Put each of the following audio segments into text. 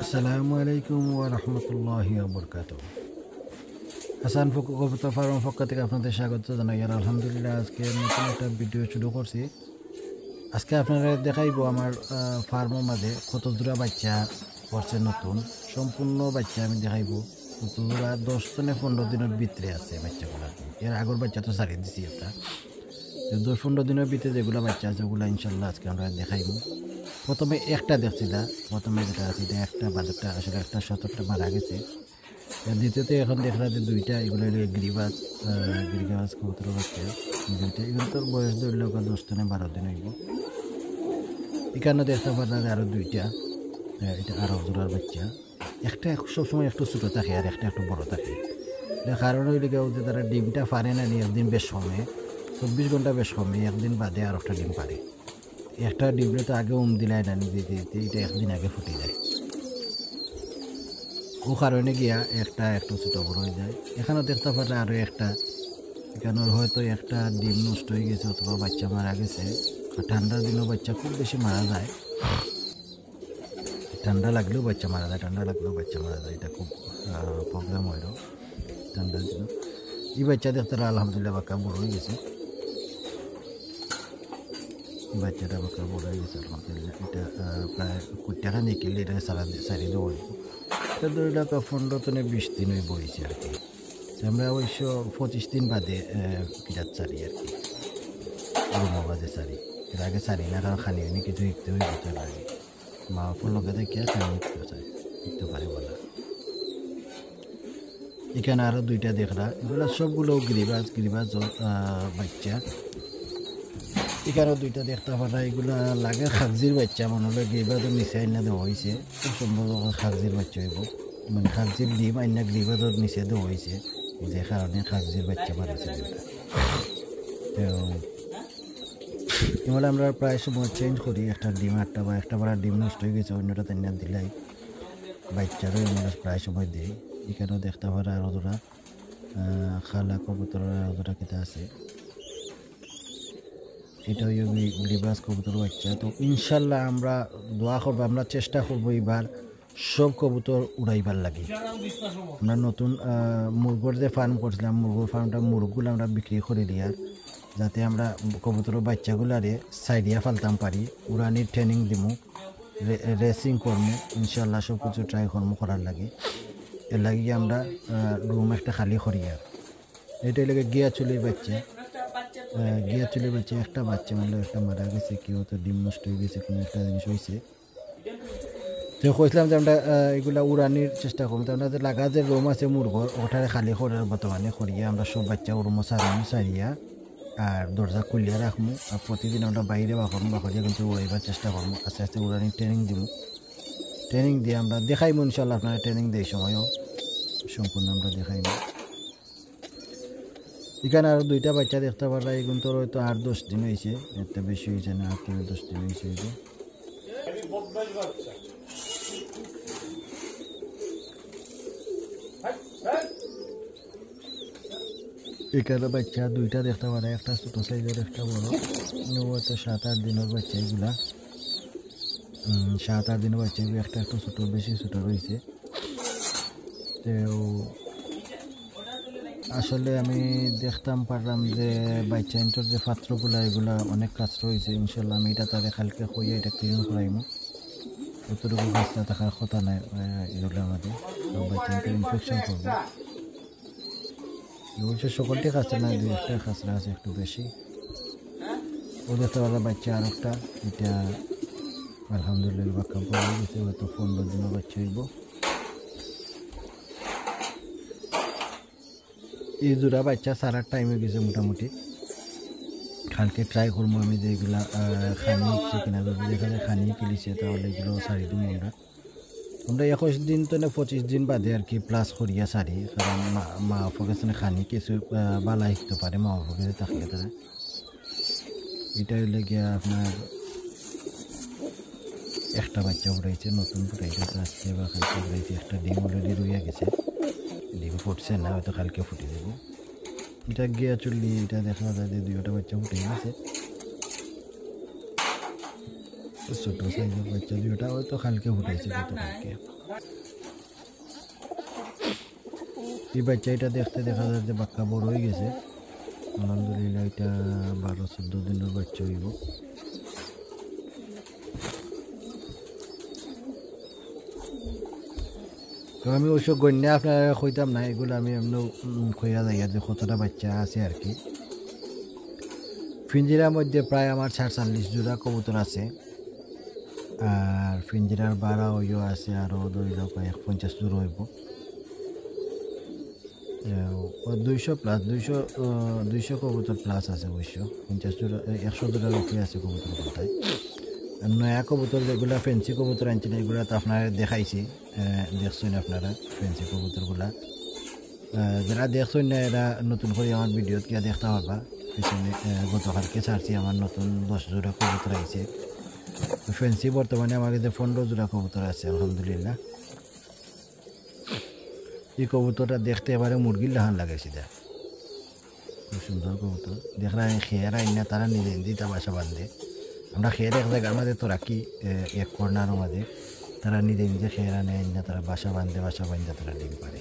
আসসালামু আলাইকুম ওয়া রাহমাতুল্লাহি ওয়া বারাকাতুহু। হাসান কবুতর ফার্ম পক্ষ থেকে আপনাদের স্বাগত জানাই। আর আলহামদুলিল্লাহ আজকে নতুন একটা ভিডিও শুরু করছি। আজকে আপনারা দেখাইবো আমার ফার্মের মাঝে কত জোড়া বাচ্চা করছে নতুন সম্পূর্ণ বাচ্চা আমি দেখাইবো। কত জোড়া 10 থেকে 15 দিনের ভিতরে আছে বাচ্চাগুলো। এর আগের বাচ্চা তো ছাড়িয়ে দিছি একটা। 10-15 দিনের ভিতরে যেগুলো বাচ্চা আছে ওগুলো ইনশাল্লাহ আজকে আমরা দেখাইবো। প্রথমে একটা দেখছি না, প্রথমে যেটা আছে এটা একটা বাদকটা আসলে একটা 17টা মারা গেছে। দ্বিতীয়তে এখন দেখলাম যে দুইটা এগুলো গিরিবাজ কবুতর বাচ্চা দুইটা এগুলো তোর বয়স ধরলে 10 থেকে 12 দিন হইব। এখানে দেখতে পারলাম আরো দুইটা, এটা আরো জোড়ার বাচ্চা। একটা সবসময় একটু ছোটো থাকে আর একটা একটু বড় থাকে। কারণ হইলে যে তারা ডিমটা পারে না নিয়ে একদিন বেশ কমে, 24 ঘন্টা বেশ কমে, একদিন বাদে আর একটা ডিম পারে। একটা ডিমলে তো আগে দিলাই না নিজে দিতে, এটা একদিন আগে ফুটে যায়। ও কারণে গিয়া একটা একটু ছোটো বড় হয়ে যায়। এখানেও দেখতে পারলে আরও একটা, এখানে হয়তো একটা ডিম নষ্ট হয়ে গেছে অথবা বাচ্চা মারা গেছে। ঠান্ডার দিনেও বাচ্চা খুব বেশি মারা যায়, ঠান্ডা লাগলেও বাচ্চা মারা যায়, এটা খুব প্রবলেম হইল ঠান্ডার দিনে। এই বাচ্চা দেখতে আলহামদুলিল্লাহ বাক্কা বড় হয়ে গেছে, বাচ্চাটা বাক্কা বড় হয়ে গেছে আলহামদুলিল্লাহ। এটা প্রায় কোটি টাকা নিয়ে কিনলে এটা সারি দেওয়া হইব। এটা ধরে রাখা 15 থেকে 20 দিন হয়ে বইছে আর কি। আমরা অবশ্য 25 দিন বাদে কিরাত সারি আর কি, রুমো বাদে সারি। এর আগে সারি না, কারণ খানি হয়নি কিছু শিখতে হয়ে যেতে লাগে। মা ফলকে দেখে খানি শিখতে পারে বলা। এখানে আরও দুইটা দেখরা, এগুলো সবগুলো গিরিবাজ বাচ্চা। এখানেও দুইটা দেখতে পারা, এগুলা লাগে খাগজির বাচ্চা, মনে হলে গিরিবাজের নিচে আইনা দেওয়া হয়েছে, খুব সম্ভব খাগজির বাচ্চা হইব, মানে খাগজির ডিম আইনা গিরিবাজের নিচে দেওয়া হয়েছে, যে কারণে খাগজির বাচ্চা বাড়িয়েছে দুইটা। তো এগুলো আমরা প্রায় সময় চেঞ্জ করি, একটা ডিম একটা বার ডিম নষ্ট হয়ে গেছে অন্যটা তাই না দিলাই বাচ্চারও আমরা প্রায় সময় দিই। এখানেও দেখতে পারা আরও ধরা খালা কবুতরের আরও ধরা কেটে আছে। এটা হইল গিরিবাজ কবুতর বাচ্চা। তো ইনশাল্লাহ আমরা দোয়া করবো, আমরা চেষ্টা করবো এবার সব কবুতর উড়াইবার লাগে। আমরা নতুন মুরগোর যে ফার্ম করছিলাম, মুরগোর ফার্মটা মুরগগুলো আমরা বিক্রি করে দিয়ার, যাতে আমরা কবুতরের বাচ্চাগুলারে সাইডিয়া ফালতাম পারি, উড়ানির ট্রেনিং দিমু, রেসিং করমু, ইনশাল্লাহ সব কিছু ট্রাই করমু করার লাগে। এর লাগে আমরা রুম একটা খালি করি। আর এটাই লাগে গিয়া চুলির বাচ্চা, একটা বাচ্চা মানে একটা মারা গেছে, কেউ তো ডিম নষ্ট হয়ে গেছে, কোনো একটা জিনিস হয়েছে। তো কইছিলাম যে আমরা এগুলা উড়ানির চেষ্টা করবো। তো আমরা যে লাগা যে রুম আছে মুরগোর ওটারে খালি করার বর্তমানে করিয়া আমরা সব বাচ্চা রুমও সারিয়া আর দরজা খুলিয়া রাখবো। আর প্রতিদিন আমরা বাইরে বাকরিয়া কিন্তু উড়াইবার চেষ্টা করবো। আস্তে আস্তে উড়ানির ট্রেনিং দিব, ট্রেনিং দিয়ে আমরা দেখাইবো ইনশাল্লাহ। আপনারা ট্রেনিং দেয় সময়ও সম্পূর্ণ আমরা দেখাইবো। এখানে আরও দুইটা বাচ্চা দেখতে পারলাম, এখন তোর হয়তো 8-10 দিন হয়েছে, একটা বেশি হয়েছে না, 8 থেকে 10 দিন হয়েছে। এখানে বাচ্চা দুইটা দেখতে পারে, একটা ছোটো সাইজের একটা বড়, হয়তো 7-8 দিনের বাচ্চা এগুলা। 7-8 দিনের বাচ্চা এগুলো, একটা একটু ছোটো, বেশি ছোটো রয়েছে। তো আসলে আমি দেখতাম পারলাম যে বাচ্চা ইন্টার যে পাত্রগুলা এগুলা অনেক কাজ রয়েছে। ইনশাল্লাহ আমি এটা তাদের কালকে কইয়া এটা ক্লিন করাইমু, কতটুকু কাজটা থাকার কথা নাই এগুলোর মধ্যে বাচ্চা ইন্টার ইনফেকশন করবো। অবশ্য সকলটি কাজটা নাই, 2-1টা কাজটা আছে একটু বেশি। ও দেখতে পারলাম বাচ্চা আর একটা, এটা আলহামদুলিল্লাহ বাক্কা বড় হয়ে গেছে, হয়তো 15 দিনও বাচ্চা হইব। এই জোড়া বাচ্চা সারার টাইম হয়ে গেছে মোটামুটি। কালকে ট্রাই করবো আমি যে এগুলা খানি ইচ্ছে কিনা, যদি দেখা যায় খানি কিলিছে তাহলে এগুলো সারি দিব। আমরা 21 দিন তো না 25 দিন বাদে আর কি প্লাস করিয়া সারি, কারণ মা ফোকাসে খানি কিছু বালা শিখতে পারে মা ফোকাসে থাকলে তারা। এটা হইলে গিয়া আপনার একটা বাচ্চা উড়াইছে, নতুন ফুটাইছে, তো আজকে বা কালকে উড়াইছে। একটা ডিম অলরেডি রইয়া গেছে, ডিম ফুটছে না, হয়তো কালকে ফুটে দেব। এটা গিয়া চললি, এটা দেখা যায় যে 2টা বাচ্চা ফুটে গেছে। ছোট সাইজের বাচ্চা দুইটা হয়তো কালকে ফুটাইছে গতকালকে। এই বাচ্চা এটা দেখতে দেখা যায় যে বাক্কা বড় হয়ে গেছে। আলহামদুলিল্লাহ এটা 12-14 দিনের বাচ্চা হইব। তো আমি ওইসব গণ্যা আপনারা কইতাম না, এগুলো আমি এমনি কইয়া যাই যে কতটা বাচ্চা আছে আর কি। ফিঞ্জিরার মধ্যে প্রায় আমার ৪৪ জোড়া কবুতর আছে, আর ফিঞ্জিরার বাড়া হইও আছে আরও ধরিল কয়েক 50 জোড়া হইব। 200 প্লাস 200 কবুতর প্লাস আছে অবশ্য। 50 জোড়া 100 জোড়ার উপরে আছে কবুতর কোথায়। নয়া কবুতর যেগুলা ফেন্সি কবুতর আনছেন এগুলা তো আপনারা দেখাইছি, দেখছেন আপনারা ফেন্সি কবুতরগুলা। যারা দেখছেন না এরা নতুন করে আমার ভিডিওত গিয়া দেখতে পারবা। পিছনে গতকালকে ছাড়ছি আমার নতুন 10 জোড়া কবুতর আইছে। ফেন্সি বর্তমানে আমার কাছে 15 জোড়া কবুতর আছে আলহামদুলিল্লাহ। এই কবুতরটা দেখতে এবারে মুরগির লাহান লাগাইছি দা, খুব সুন্দর কবুতর। দেখলাম খেয়ার আইনা তারা নিজে নিজেই বাসা বাঁধে। আমরা খেয়ার এক জায়গার মাঝে তো রাখি, এক কর্নারের মাঝে তারা নিজে নিজে খেয়ার আনে আইনা তারা বাসা বাঁধে তারা ডিম পারে।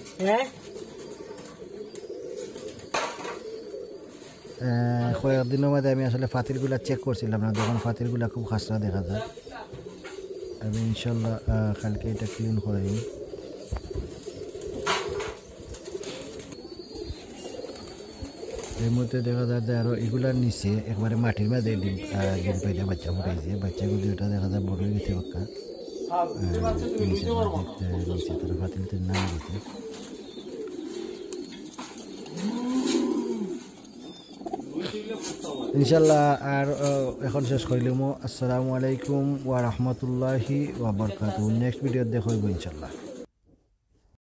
কয়েকদিনের মধ্যে আমি আসলে ফাতিলগুলা চেক করছিলাম না, তখন ফাতিলগুলা খুব খাসরা দেখা যায়। আমি ইনশাল্লাহ কালকে এটা ক্লিন করাই। এর মধ্যে দেখা যায় যে আরও এগুলার নিচে একবারে মাটির মাঝে ডিম পাইলে বাচ্চা ফুটাইছে। বাচ্চাগুলো এটা দেখা যায় বড় হয়ে গেছে বাক্কা নিচে তারা ফাতিলতে নাম দিতে। ইনশাল্লাহ আর এখন শেষ করিলাম। আসসালামু আলাইকুম ওয়া রাহমাতুল্লাহি ওয়া বারাকাতুহু। নেক্সট ভিডিও দেখব ইনশাল্লাহ।